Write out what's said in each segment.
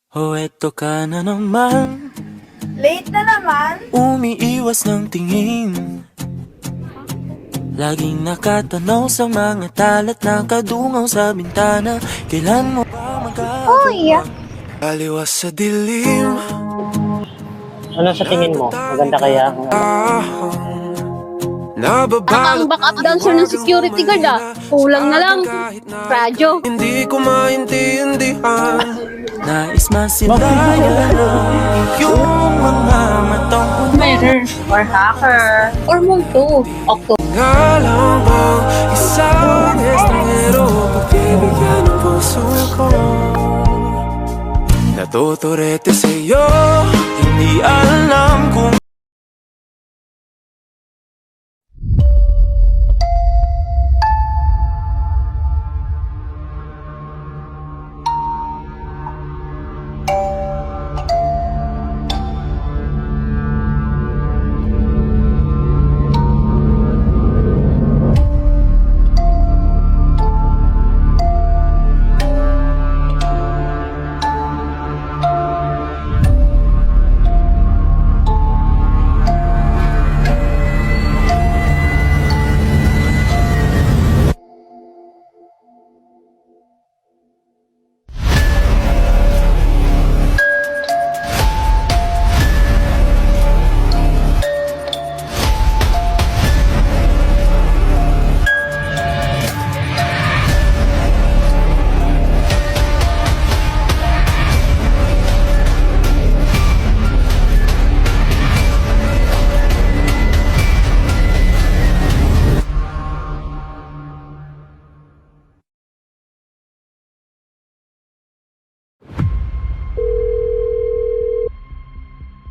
O eto ka na naman, Late na naman? umiiwas ng tingin. Laging nakatanaw sa mga talat na kadungaw sa bintana. Kailan mo ba Uy! magagawa? Aliwas sa dilim. Ano sa tingin mo? Maganda kaya ang Ang backup dancer ng security guard Kulang na lang. Radyo. Hindi ko maintindihan. Nais masilayan ang iyong mga matang Murder. Or hacker. Or multo. Octo. Ngalang bang isang estranghero pagbibigyan ng puso ko. Natuturete sa'yo, hindi alam kung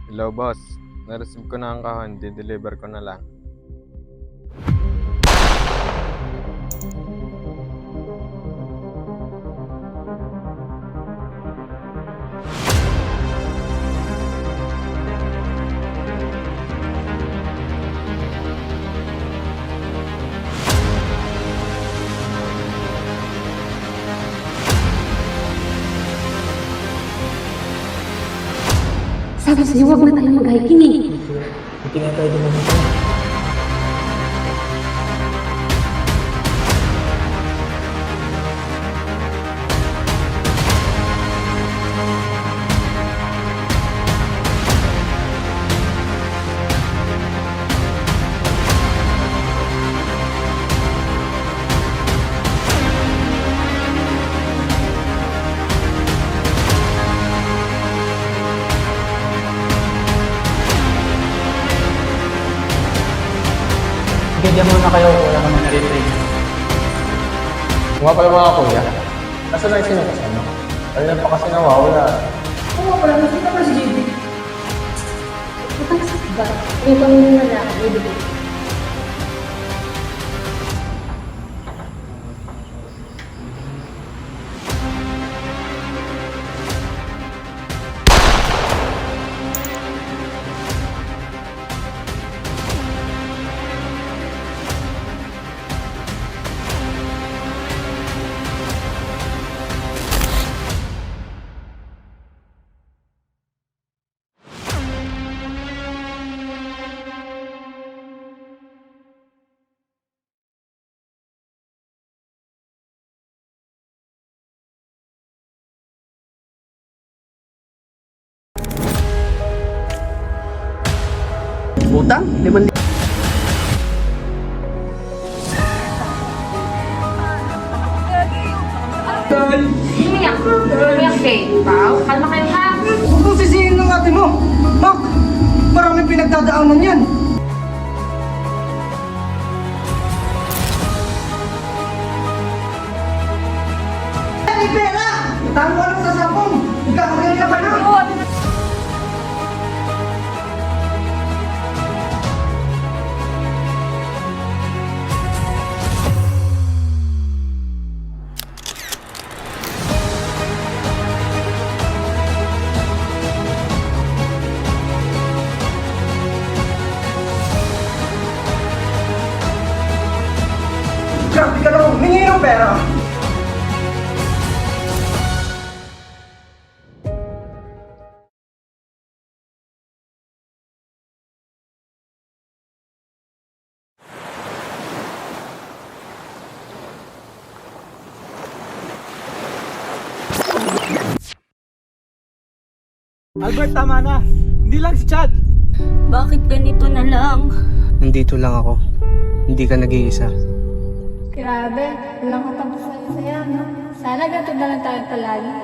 Hello boss, na-receive ko na ang kahon, di-deliver ko na lang. Sabi sa'yo, huwag na tayo mag-hiking eh. Hindi nga pwede naman ito. Bigyan mo na kayo, wala kami na-retrace. Kung nga pala mga kuya, nasa na yung sinukasano? Kanina pa kasi nawawala. Oo, wala na kita pa si JB. Matang sa ba? Yung pamilya na lang, may bigay. Utang? 5,000. Umiyak. Umiyak kayo. Pao, kalma kayo ha. Huwag mong sisihin ng ate mo. Mak, maraming pinagdadaanan yan. Ay, pera! Tango lang sa sapong. Magkakagay ka pa na. Grabe ka naman, humingi ng pera. Albert, tama na. Hindi lang si Chad. Bakit ganito na lang? Nandito lang ako. Hindi ka nag-iisa. Grabe, walang katapusan saya, no? Sana ganito na lang tayo palagi.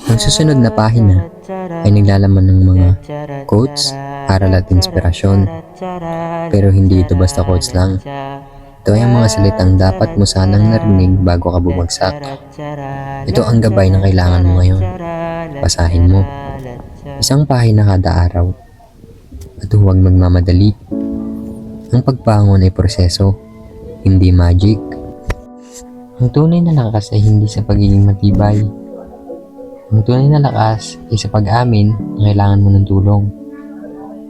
Ang susunod na pahina ay naglalaman ng mga quotes, aral at inspirasyon. Pero hindi ito basta quotes lang. Ito ay ang mga salitang dapat mo sanang narinig bago ka bumagsak. Ito ang gabay na kailangan mo ngayon. Basahin mo. Isang pahina kada araw. At huwag magmamadali. Ang pagbangon ay proseso, hindi magic. Ang tunay na lakas ay hindi sa pagiging matibay. Ang tunay na lakas ay sa pag-amin na kailangan mo ng tulong.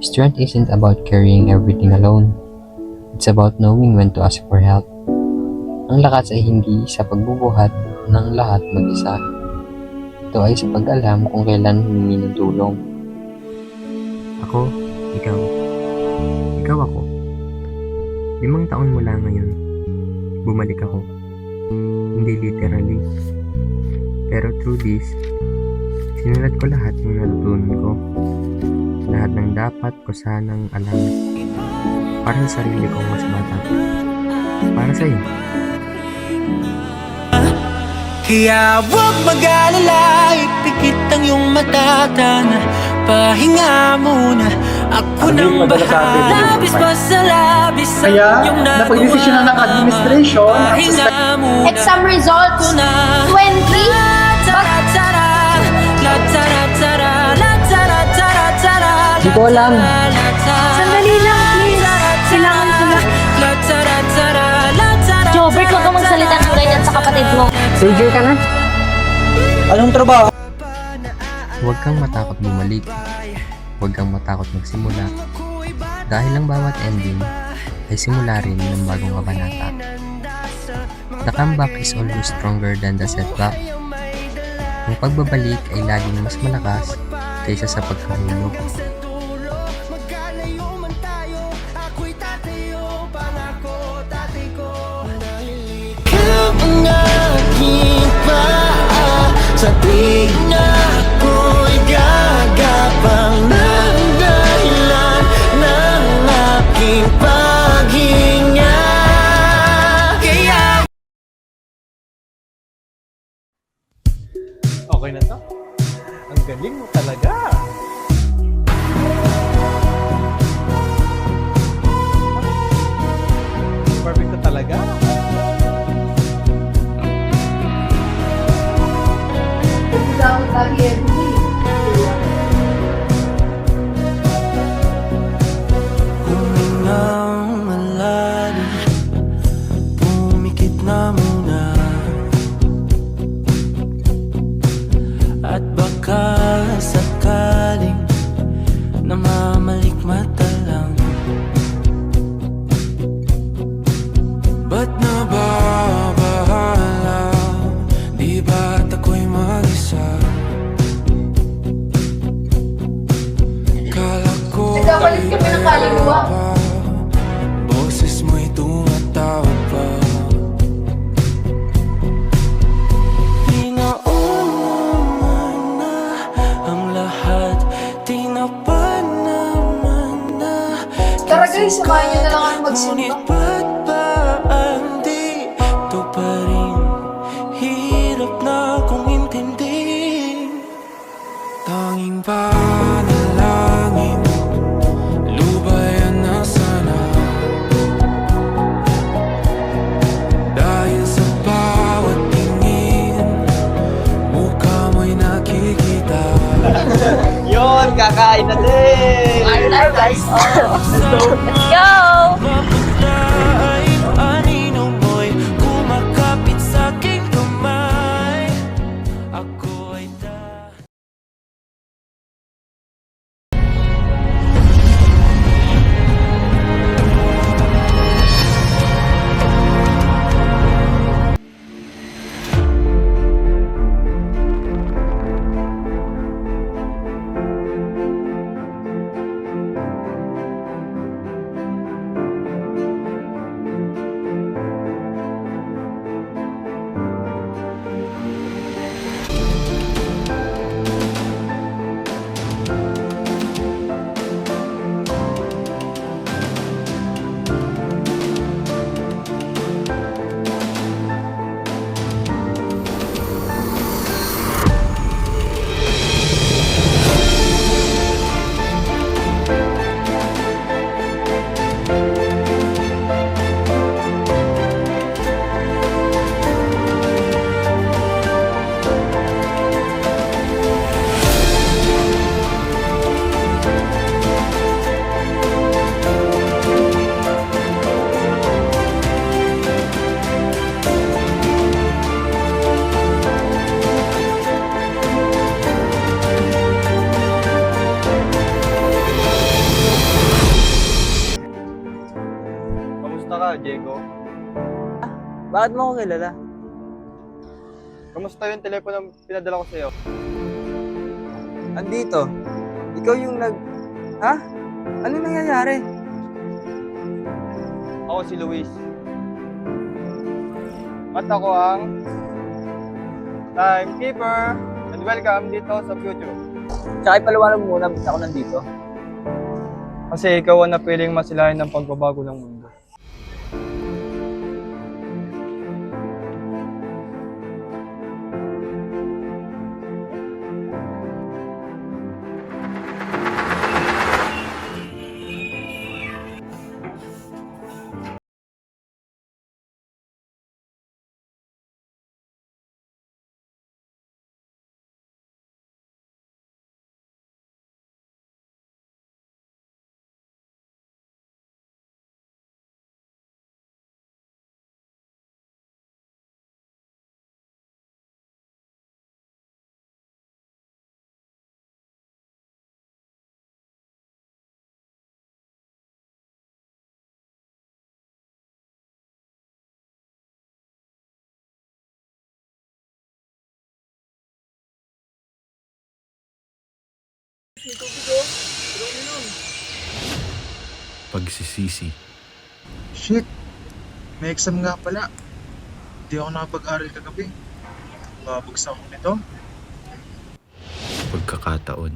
Strength isn't about carrying everything alone. It's about knowing when to ask for help. Ang lakas ay hindi sa pagbubuhat ng lahat mag-isa. Ito ay sa pag-alam kung kailan humingi ng tulong. Ako, ikaw. Ikaw ako. 5 taon mula ngayon, bumalik ako. Hindi literally. Pero through this, sinulat ko lahat ng natutunan ko. Lahat ng dapat ko sanang alam. Para sa sarili kong mas bata. Para sa'yo. Kaya huwag mag-alala, ipikit ang iyong matatana. Pahinga muna, ako nang bahala. Labis pa sa labis ang Kaya, iyong napagdesisyonan ng administration ang Pahinga muna, Exam results, 20. Hindi ko alam. Sandali lang, please. Kailangan ko lang. Jobert, huwag kang magsalita ng ganyan sa kapatid mo. Major ka na? Anong trabaho? Huwag kang matakot bumalik. Huwag kang matakot magsimula. Dahil ang bawat ending ay simula rin ng bagong kabanata. The comeback is always stronger than the setback. Ang pagbabalik ay laging mas malakas kaysa sa pagkahulog. ang aking paa sa tuwing ako'y gagapang ng dahilan ng aking paghinga. Kaya Okay na to. Ang galing mo talaga. Perfect na talaga. Dapat lagi everyday. humingang malalim, pumikit na muna, at baka sakaling namamalikmata lang. Ba't nababahala? Di ba't ako'y mag-isa? Kala ko Nagkamalit kami ng kaluluwa. Bagay, samahan niyo na lang ako magsimba. Ngunit ba't ba ang di ito pa rin? Hirap na kong intindihin. Tanging panalangin, lubayan na sana. Dahil sa bawat tingin, mukha mo'y nakikita. Yon, kakain na din! Let's go! Mapunta ay anino mo'y kumakapit sa aking kamay. Ako ay Kamusta ka, Diego? Bakit mo ako kilala? Kamusta yung telepono pinadala ko sa'yo? Andito. Ikaw yung Ha? Ano nangyayari? Ako si Luis. At ako ang Timekeeper. And welcome dito sa future. Tsaka ipaliwanag mo muna, ba't ako nandito? Kasi ikaw ang napiling masilayan ng pagbabago ng mundo. Pagsisisi. Shit! May exam nga pala. Hindi ako nakapag-aral kagabi. Babagsak ako nito. Pagkakataon.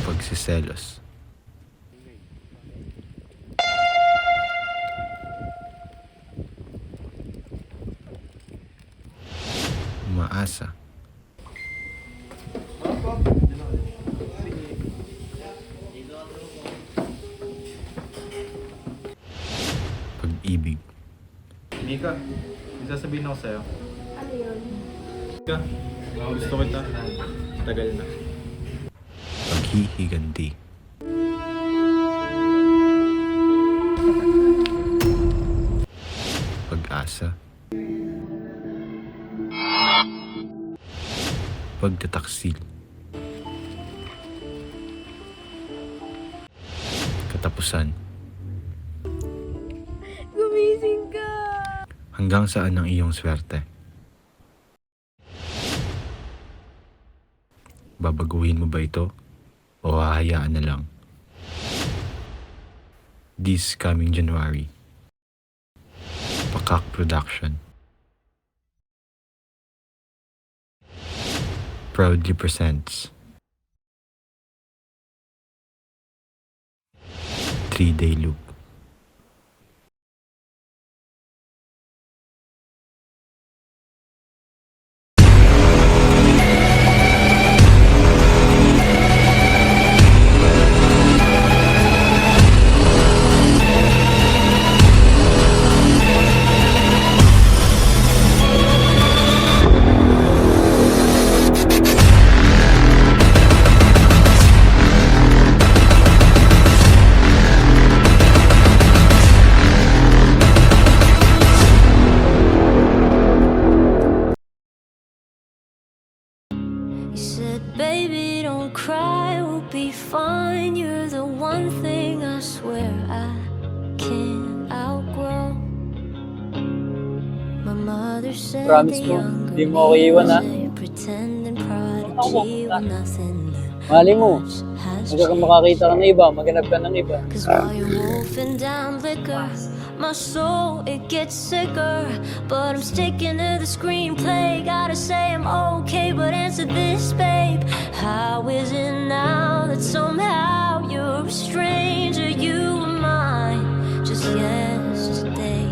Pagsiselos. Umaasa. Pag-ibig. Mika, may sasabihin ako sa'yo. Ano yun? Mika, gusto kita. Tagal na. Paghihiganti. Pag-asa. Pagtataksil. Katapusan. Gumising ka! Hanggang saan ang iyong swerte? Babaguhin mo ba ito? O hahayaan na lang? This coming January. Pakak Production. proudly presents 3-Day Loop. You said, baby, don't cry, we'll be fine. You're the one thing I swear I can't outgrow. My mother said Promise the mo, younger di mo ako iiwan, ha? me pretending prodigy with nothing Mali mo, has magkaka makakita ka ng iba, maghanap ka ng iba. Cause while you're wolfing down liquor, my soul, it gets sicker. But I'm sticking to the screenplay. Gotta say I'm okay, but answer this, babe. How is it now that somehow you're a stranger? You were mine just yesterday.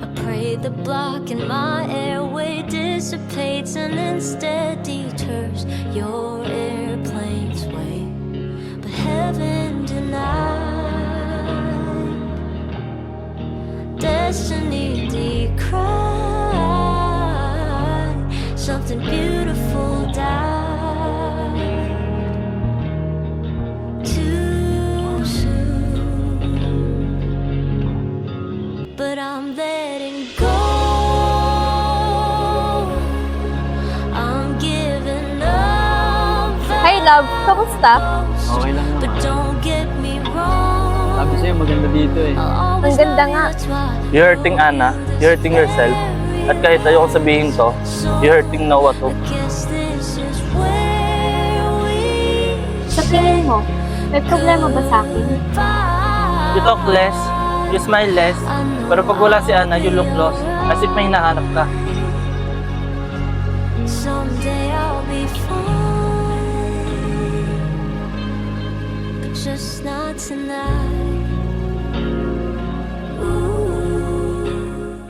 I pray the block in my airway dissipates and instead deters your airplane's way. But heaven denied, destiny decried, something beautiful died too soon. But I'm letting go, I'm giving up. Hi, love. Kamusta? Okay lang But naman. don't get me wrong, Sabi sa'yo, maganda dito eh. I'll always Ang ganda love you, nga. that's why. You're hurting Anna, you're hurting yourself, at kahit ayoko sabihin to, you're hurting Noah too. I guess this is where we Sa tingin mo, may problema ba sa akin? You talk less, you smile less, pero pag wala si Anna, you look lost, as if may hinahanap ka. Someday I'll be fine, but just not tonight.